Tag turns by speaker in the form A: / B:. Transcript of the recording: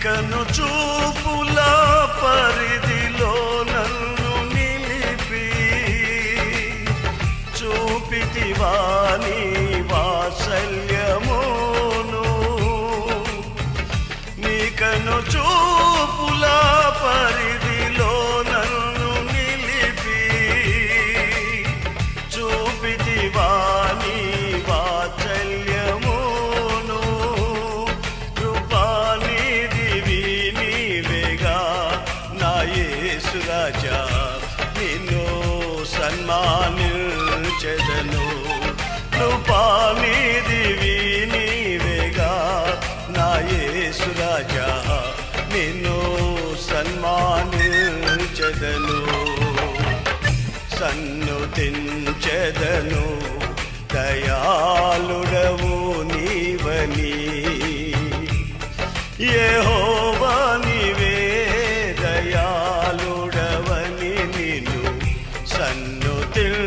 A: కను చూపుల పరిధిలో నన్ను నిలిపి చూపితివా నీ వాత్సల్యమును. నీ కను చూపుల పరిధిలో నన్ను నిలిపి చూపితివా నీ వాత్సల్యమును. కృపానిధివి నీవేగా నా యేసు రాజా, నిన్ను సన్మానించెదను. కృపానిధివి నీవేగా నా యేసు రాజా, నిన్ను సన్మానించెదను. సన్నుతించెదను దయాళుడవు నీవని. యెహోవా నీవే దయాళుడవని నిన్ను సన్నుతించెదను.